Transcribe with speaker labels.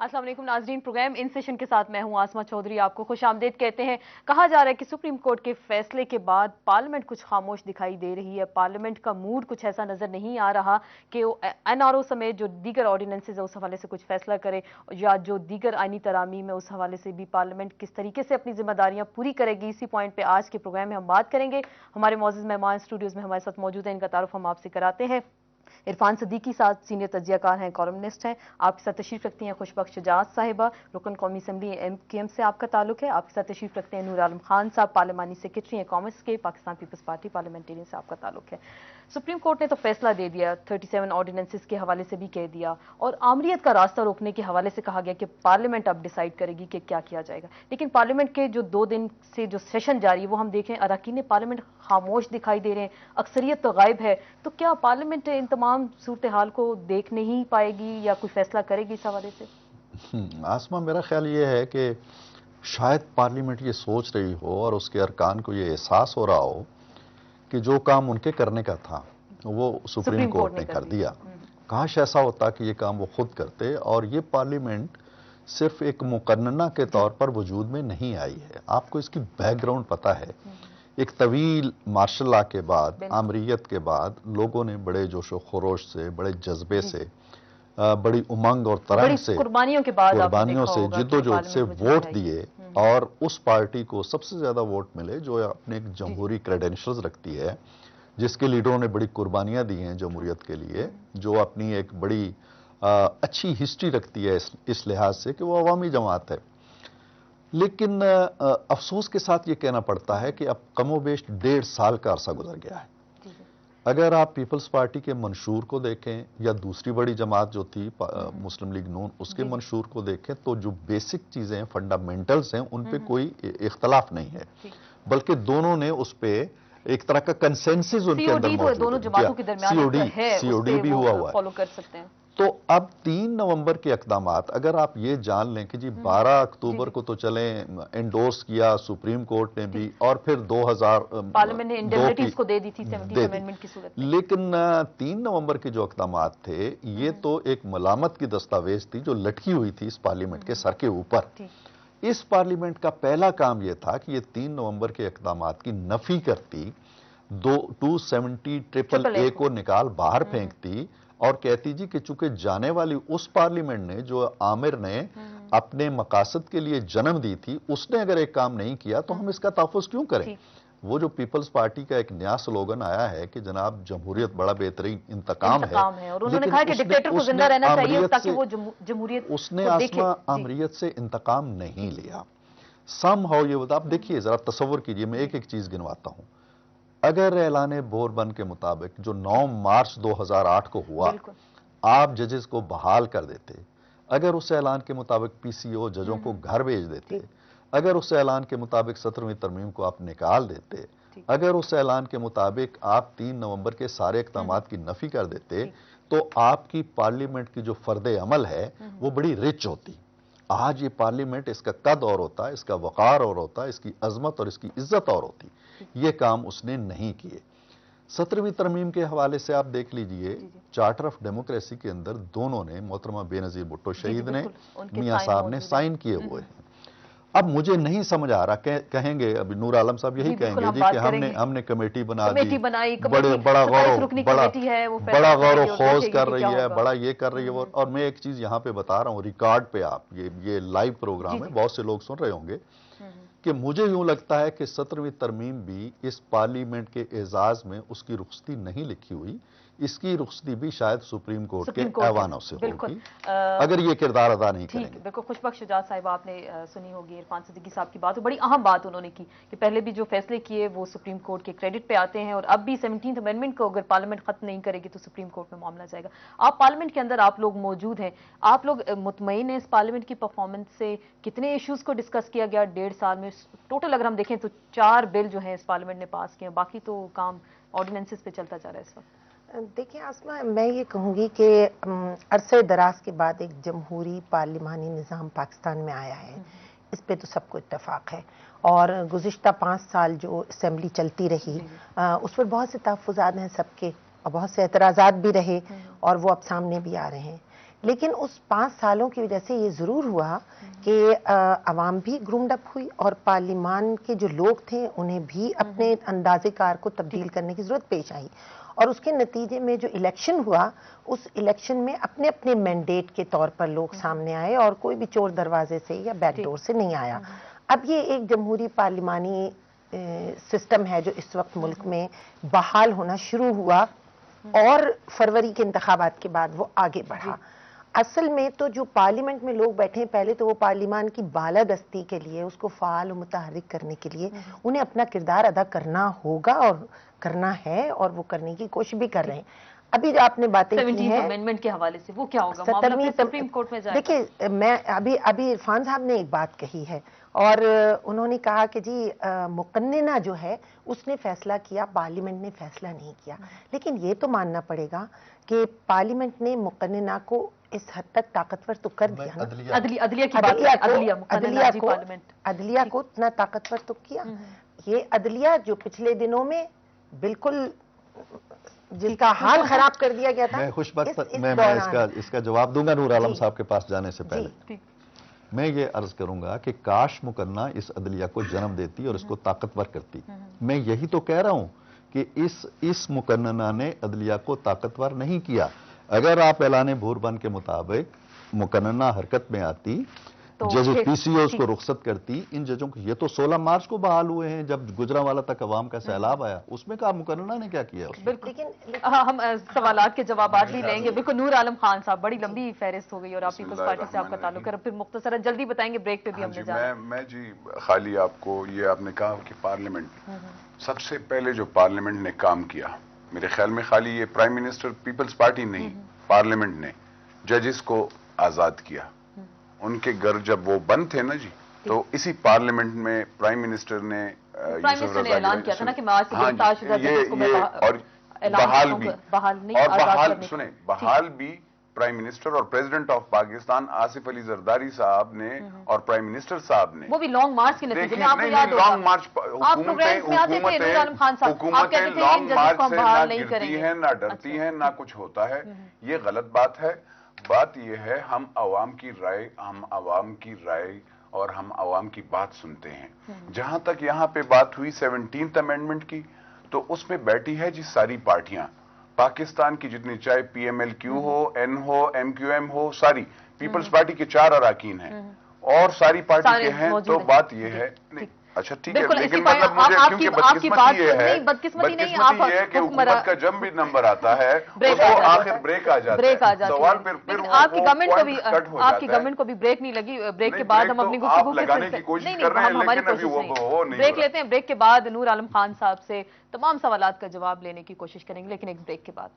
Speaker 1: अस्सलाम वालेकुम नाज़रीन, प्रोग्राम इन सेशन के साथ मैं हूं आसमा चौधरी। आपको खुश आमदीद कहते हैं। कहा जा रहा है कि सुप्रीम कोर्ट के फैसले के बाद पार्लियामेंट कुछ खामोश दिखाई दे रही है। पार्लियामेंट का मूड कुछ ऐसा नजर नहीं आ रहा कि वो NRO समेत जो दीगर ऑर्डिनेंसेज है उस हवाले से कुछ फैसला करे, या जो दीगर आईनी तरामीम है उस हवाले से भी पार्लियामेंट किस तरीके से अपनी जिम्मेदारियां पूरी करेगी। इसी पॉइंट पर आज के प्रोग्राम में हम बात करेंगे। हमारे मौजूद मेहमान स्टूडियोज में हमारे साथ मौजूद हैं, इनका तारुफ हम आपसे कराते हैं। इरफान सदीकी साहब सीनियर तज्जियाकार हैं, कॉलमनिस्ट हैं, आपके साथ तशरीफ रखती हैं। खुशबख्श शुजात साहिबा, रुकन कौमी असम्बली MKM से आपका ताल्लुक है। आपके साथ तशरीफ रखते हैं नूर आलम खान साहब, पार्लिमानी सेक्रेटरी हैं कॉमर्स के, पाकिस्तान पीपल्स पार्टी पार्लियामेंटेरियन से आपका ताल्लुक है। सुप्रीम कोर्ट ने तो फैसला दे दिया, 37 ऑर्डिनेंसेस के हवाले से भी कह दिया, और आमरीत का रास्ता रोकने के हवाले से कहा गया कि पार्लियामेंट अब डिसाइड करेगी कि क्या किया जाएगा। लेकिन पार्लियामेंट के जो 2 दिन से जो सेशन जारी है वो हम देखें अरकान पार्लियामेंट खामोश दिखाई दे रहे हैं, अक्सरियत तो गायब है। तो क्या पार्लियामेंट इन तमाम सूरत हाल को देख नहीं पाएगी या कोई फैसला करेगी इस हवाले से?
Speaker 2: आसमा, मेरा ख्याल ये है कि शायद पार्लियामेंट ये सोच रही हो और उसके अरकान को ये एहसास हो रहा हो कि जो काम उनके करने का था वो सुप्रीम कोर्ट ने कर दिया। काश ऐसा होता कि ये काम वो खुद करते, और ये पार्लियामेंट सिर्फ एक मुकन्नना के तौर पर वजूद में नहीं आई है। आपको इसकी बैकग्राउंड पता है। एक तवील मार्शल लॉ के बाद, आमरीत के बाद लोगों ने बड़े जोशो खरोश से, बड़े जज्बे से, बड़ी उमंग और तरंग से,
Speaker 1: कुर्बानियों के बाद,
Speaker 2: कुर्बानियों से, जिद्दोजहद से वोट दिए, और उस पार्टी को सबसे ज्यादा वोट मिले जो अपने एक जमहूरी क्रेडेंशियल्स रखती है, जिसके लीडरों ने बड़ी कुर्बानियां दी हैं जमहूरियत के लिए, जो अपनी एक बड़ी अच्छी हिस्ट्री रखती है इस लिहाज से कि वो अवामी जमात है। लेकिन अफसोस के साथ ये कहना पड़ता है कि अब कमोबेश 1.5 साल का अरसा गुजर गया है। अगर आप पीपल्स पार्टी के मंशूर को देखें या दूसरी बड़ी जमात जो थी मुस्लिम लीग नून, उसके मंशूर को देखें, तो जो बेसिक चीजें हैं, फंडामेंटल्स हैं, उन पे कोई इख्तलाफ नहीं है, बल्कि दोनों ने उस पे एक तरह का कंसेंसस उनके अंदर मौजूद है।
Speaker 1: दोनों जमातों के दरमियान
Speaker 2: COD भी हुआ हुआ
Speaker 1: फॉलो कर सकते हैं।
Speaker 2: तो अब 3 नवंबर के इक़दामात, अगर आप ये जान लें कि जी 12 अक्टूबर को तो चले एंडोर्स किया सुप्रीम कोर्ट ने भी, और फिर 2000
Speaker 1: पार्लियामेंट ने इंडेमनिटीज को दे दी थी 17th अमेंडमेंट की सूरत में।
Speaker 2: लेकिन 3 नवंबर के जो इक़दामात थे, ये तो एक मलामत की दस्तावेज थी जो लटकी हुई थी इस पार्लियामेंट के सर के ऊपर। इस पार्लियामेंट का पहला काम यह था कि ये 3 नवंबर के इक़दामात की नफी करती, 270 को निकाल बाहर फेंकती और कहती जी कि चूंकि जाने वाली उस पार्लियामेंट ने, जो आमिर ने अपने मकासद के लिए जन्म दी थी, उसने अगर एक काम नहीं किया तो हम इसका तहफ़्फ़ुज़ क्यों करें। वो जो पीपल्स पार्टी का एक नया स्लोगन आया है कि जनाब जमहूरियत बड़ा बेहतरीन इंतकाम है,
Speaker 1: और उन्होंने कहा कि डिक्टेटर को जिंदा रहना चाहिए ताकि वो जमहूरियत,
Speaker 2: उसने आसमा आमरीत से इंतकाम नहीं लिया। समहाउ ये बता, आप देखिए जरा तसव्वुर कीजिए, मैं एक एक चीज गिनवाता हूं। अगर ऐलान बोरबन के मुताबिक जो 9 मार्च 2008 को हुआ, आप जजेस को बहाल कर देते, अगर उस ऐलान के मुताबिक PCO जजों को घर भेज देते, अगर उस ऐलान के मुताबिक 17वीं तरमीम को आप निकाल देते, अगर उस ऐलान के मुताबिक आप 3 नवंबर के सारे इक़दामात की नफी कर देते, तो आपकी पार्लियामेंट की जो फर्द अमल है वो बड़ी रिच होती। आज ये पार्लियामेंट, इसका कद और होता, इसका वक़ार और होता, इसकी अजमत और इसकी इज्जत और होती। ये काम उसने नहीं किए। 17वीं तरमीम के हवाले से आप देख लीजिए, चार्टर ऑफ डेमोक्रेसी के अंदर दोनों ने, मोहतरमा बेनज़ीर भुट्टो शहीद ने, मियां साहब ने साइन किए हुए हैं। अब मुझे नहीं समझ आ रहा, कहेंगे अभी नूर आलम साहब यही कहेंगे जी कि हमने कमेटी बना दी, बड़ा गौर खोज कर रही है, बड़ा ये कर रही है। और मैं एक चीज यहाँ पे बता रहा हूँ रिकॉर्ड पे, आप ये लाइव प्रोग्राम है, बहुत से लोग सुन रहे होंगे, कि मुझे यूं लगता है कि 17वीं तरमीम भी इस पार्लियामेंट के एजाज में उसकी रुखसती नहीं लिखी हुई, इसकी रुखसती भी शायद सुप्रीम कोर्ट के ऐवानों से होगी, अगर ये किरदार अदा नहीं करेंगे।
Speaker 1: बिल्कुल। खुशबख्श शुजात साहिब, आपने सुनी होगी इरफान सदीकी साहब की बात, बड़ी अहम बात उन्होंने की कि पहले भी जो फैसले किए वो सुप्रीम कोर्ट के क्रेडिट पे आते हैं, और अब भी 17th अमेंडमेंट को अगर पार्लियामेंट खत्म नहीं करेगी तो सुप्रीम कोर्ट में मामला जाएगा। आप पार्लियामेंट के अंदर, आप लोग मौजूद हैं, आप लोग मुतमईन हैं इस पार्लियामेंट की परफॉर्मेंस से? कितने इश्यूज को डिस्कस किया गया 1.5 साल में? टोटल अगर हम देखें तो 4 बिल जो है इस पार्लियामेंट ने पास किए, बाकी तो काम ऑर्डिनेंसेस पे चलता जा रहा है इस वक्त।
Speaker 3: देखिए आसमा, मैं ये कहूँगी कि अरसे दराज के बाद एक जमहूरी पार्लिमानी निज़ाम पाकिस्तान में आया है, इस पे तो सबको इत्तेफाक है। और गुज़िश्ता 5 साल जो असेंबली चलती रही, उस पर बहुत से तहफ़्फ़ुज़ात हैं सबके, और बहुत से एतराज़ात भी रहे, और वो अब सामने भी आ रहे हैं। لیکن اس 5 سالوں کی وجہ سے یہ ضرور ہوا کہ عوام بھی گرومڈ اپ ہوئی اور پارلیمان کے جو لوگ تھے انہیں بھی اپنے انداز کار کو تبدیل کرنے کی ضرورت پیش آئی، اور اس کے نتیجے میں جو الیکشن ہوا اس الیکشن میں اپنے اپنے مینڈیٹ کے طور پر لوگ سامنے آئے اور کوئی بھی چور دروازے سے یا بیک ڈور سے نہیں آیا۔ اب یہ ایک جمہوری پارلیمانی سسٹم ہے جو اس وقت ملک میں بحال ہونا شروع ہوا اور فروری کے انتخابات کے بعد وہ آگے بڑھا۔ اصل میں تو جو پارلیمنٹ میں لوگ بیٹھے ہیں پہلے تو وہ پارلیمان کی بالادستی کے لیے، اس کو فعال و متحرک کرنے کے لیے انہیں اپنا کردار ادا کرنا ہوگا اور کرنا ہے، اور وہ کرنے کی کوشش بھی کر رہے ہیں۔ ابھی جو آپ نے باتیں کی ہیں
Speaker 1: امینڈمنٹ کے حوالے سے وہ کیا ہوگا؟ معاملہ سپریم کورٹ میں جائے گا؟
Speaker 3: دیکھیں، میں ابھی عرفان صاحب نے ایک بات کہی ہے اور انہوں نے کہا کہ جی مقننہ جو ہے اس نے فیصلہ کیا، پارلیمنٹ نے فیصلہ نہیں کیا، لیکن یہ تو ماننا پڑے گا کہ پارلیمنٹ نے مقننہ کو اس حد تک طاقتور تو کر دیا نا،
Speaker 1: عدلیہ کی بات،
Speaker 3: عدلیہ کو اتنا طاقتور تو کیا۔ یہ عدلیہ جو پچھلے دنوں میں بالکل جس کا حال خراب کر دیا گیا تھا،
Speaker 2: میں خوش بخت میں اس کا جواب دوں گا نور عالم صاحب کے پاس جانے سے پہلے۔ میں یہ عرض کروں گا کہ کاش مقننہ اس عدلیہ کو جنم دیتی اور اس کو طاقتور کرتی۔ میں یہی تو کہہ رہا ہوں کہ اس مقننہ نے عدلیہ کو طاقتور نہیں کیا۔ اگر آپ اعلان بھوربن کے مطابق مقننہ حرکت میں آتی، ججز پی سی اوز کو رخصت کرتی، ان ججوں کو، یہ تو 16 مارچ کو بحال ہوئے ہیں جب گجرانوالہ تک عوام کا سیلاب آیا، اس میں کہا مقننہ نے کیا کیا؟
Speaker 1: بالکل ہم سوالات کے جوابات بھی لیں گے۔ بالکل نور عالم خان صاحب، بڑی لمبی فہرست ہو گئی اور آپ پیپلز پارٹی سے آپ کا تعلق ہے، پھر مختصرا جلدی بتائیں گے، بریک پہ بھی ہم نے جانا۔
Speaker 4: میں جی خالی آپ کو یہ آپ نے کہا کہ پارلیمنٹ سب سے پہلے جو پارلیمنٹ نے کام کیا، میرے خیال میں خالی یہ پرائم منسٹر پیپلز پارٹی نہیں، پارلیمنٹ نے ججز کو آزاد کیا۔ ان کے گھر جب وہ بند تھے نا جی، تو اسی پارلیمنٹ میں پرائم منسٹر نے
Speaker 1: اعلان کیا تھا نا کہ میں آج سے گرفتار شدہ ججز کو
Speaker 4: بحال بھی پرائم منسٹر اور پریزیڈنٹ آف پاکستان آصف علی زرداری صاحب نے اور پرائم منسٹر صاحب نے،
Speaker 1: وہ بھی لانگ مارچ کے نتیجے میں، آپ کو یاد ہوگا لانگ مارچ،
Speaker 4: حکومتیں لانگ مارچ سے نہ گرتی ہیں نہ ڈرتی ہیں نہ کچھ ہوتا ہے، یہ غلط بات ہے۔ بات یہ ہے ہم عوام کی رائے اور ہم عوام کی بات سنتے ہیں۔ جہاں تک یہاں پہ بات ہوئی 17th امینڈمنٹ کی، تو اس میں بیٹھی ہے جی ساری پارٹیاں پاکستان کی جتنی، چاہے پی ایم ایل کیو ہو، این ہو، ایم کیو ایم ہو، ساری پیپلز پارٹی کے 4 اراکین ہیں اور ساری پارٹی کے ہیں۔ تو بات یہ ہے، اچھا ٹھیک ہے، لیکن مطلب مجھے کیونکہ بدقسمتی یہ ہے کہ حکومت کا جب بھی نمبر آتا ہے اس کو آخر بریک آ جاتا ہے، سوال پھر
Speaker 1: آپ کی گورنمنٹ کو بھی بریک نہیں لگی۔ بریک کے بعد ہم اپنی گفتگو
Speaker 4: لگانے کی کوشش کر رہے ہیں، لیکن ابھی وہ نہیں،
Speaker 1: بریک لیتے ہیں، بریک کے بعد نور عالم خان صاحب سے تمام سوالات کا جواب لینے کی کوشش کریں گے، لیکن ایک بریک کے بعد۔